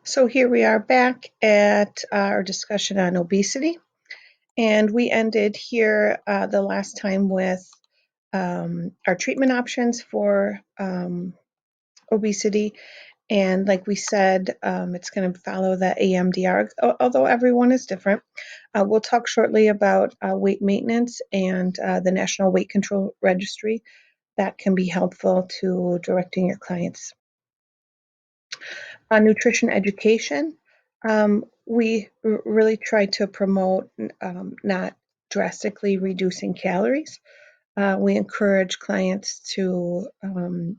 So here we are back at our discussion on obesity, and we ended here the last time with our treatment options for obesity. And like we said, it's going to follow the AMDR, although everyone is different. We'll talk shortly about weight maintenance and the National Weight Control Registry. That can be helpful to directing your clients. Nutrition education, we really try to promote not drastically reducing calories. We encourage clients to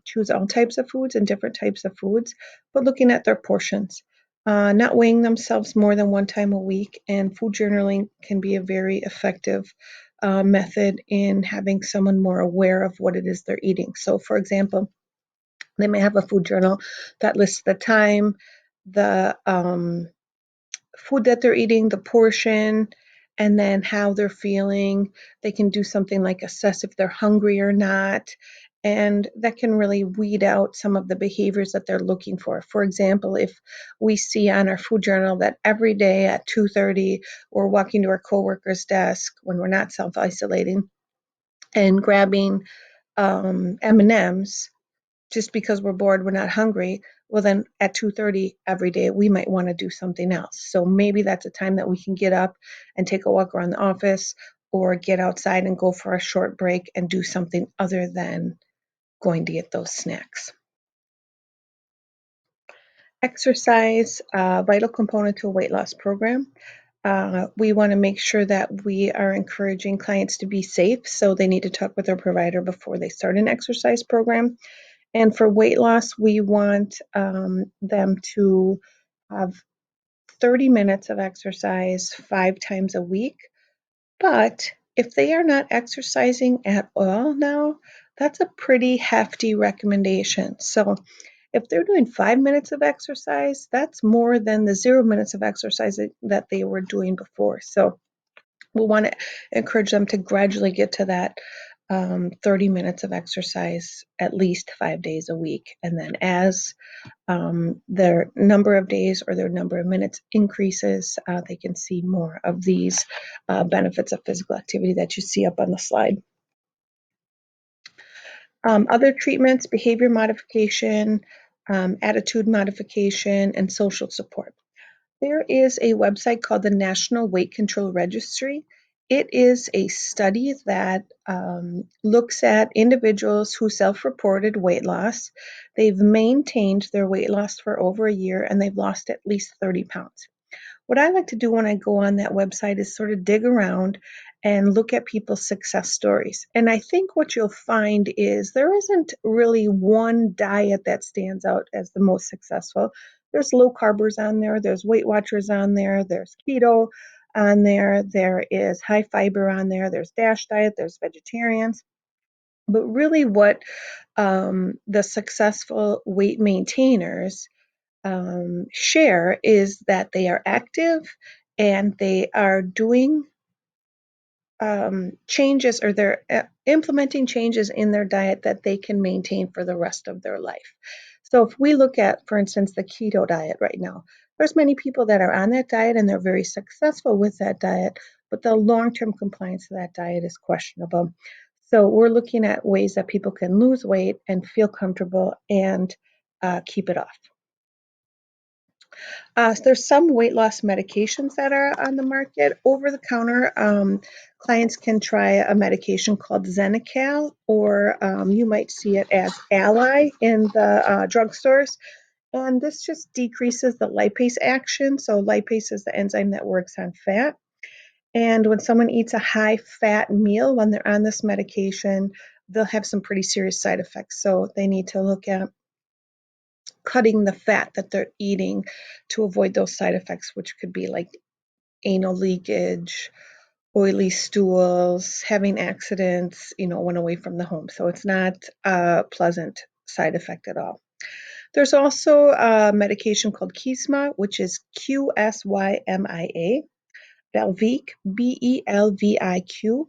choose all types of foods and different types of foods, but looking at their portions, not weighing themselves more than one time a week. And food journaling can be a very effective method in having someone more aware of what it is they're eating. So, for example, they may have a food journal that lists the time, the food that they're eating, the portion, and then how they're feeling. They can do something like assess if they're hungry or not. And that can really weed out some of the behaviors that they're looking for. For example, if we see on our food journal that every day at 2:30 we're walking to our coworker's desk when we're not self-isolating and grabbing M&Ms just because we're bored, we're not hungry, well then at 2:30 every day we might want to do something else. So maybe that's a time that we can get up and take a walk around the office or get outside and go for a short break and do something other than going to get those snacks. Exercise, vital component to a weight loss program. We want to make sure that we are encouraging clients to be safe, so they need to talk with their provider before they start an exercise program. And for weight loss, we want them to have 30 minutes of exercise 5 times a week. But if they are not exercising at all now, that's a pretty hefty recommendation. So if they're doing 5 minutes of exercise, that's more than the 0 minutes of exercise that they were doing before. So we want to encourage them to gradually get to that 30 minutes of exercise at least 5 days a week. And then as their number of days or their number of minutes increases, they can see more of these benefits of physical activity that you see up on the slide. Other treatments, behavior modification, attitude modification, and social support. There is a website called the National Weight Control Registry. It is a study that looks at individuals who self-reported weight loss. They've maintained their weight loss for over a year and they've lost at least 30 pounds. What I like to do when I go on that website is sort of dig around and look at people's success stories. And I think what you'll find is there isn't really one diet that stands out as the most successful. There's low carbers on there, there's Weight Watchers on there, there's keto on there, there is high fiber on there, there's DASH diet, there's vegetarians. But really, what the successful weight maintainers share is that they are active and they are doing changes, or they're implementing changes in their diet that they can maintain for the rest of their life. So if we look at, for instance, the keto diet right now, there's many people that are on that diet and they're very successful with that diet, but the long-term compliance to that diet is questionable. So we're looking at ways that people can lose weight and feel comfortable and keep it off. There's some weight loss medications that are on the market. Over the counter, clients can try a medication called Xenical, or you might see it as Ally in the drugstores. And this just decreases the lipase action. So lipase is the enzyme that works on fat. And when someone eats a high fat meal when they're on this medication, they'll have some pretty serious side effects. So they need to look at cutting the fat that they're eating to avoid those side effects, which could be like anal leakage, oily stools, having accidents, when away from the home. So it's not a pleasant side effect at all. There's also a medication called Kisma, which is Qsymia, Belviq, Belviq,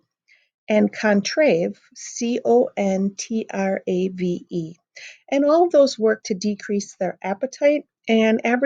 and Contrave, Contrave. And all of those work to decrease their appetite. And average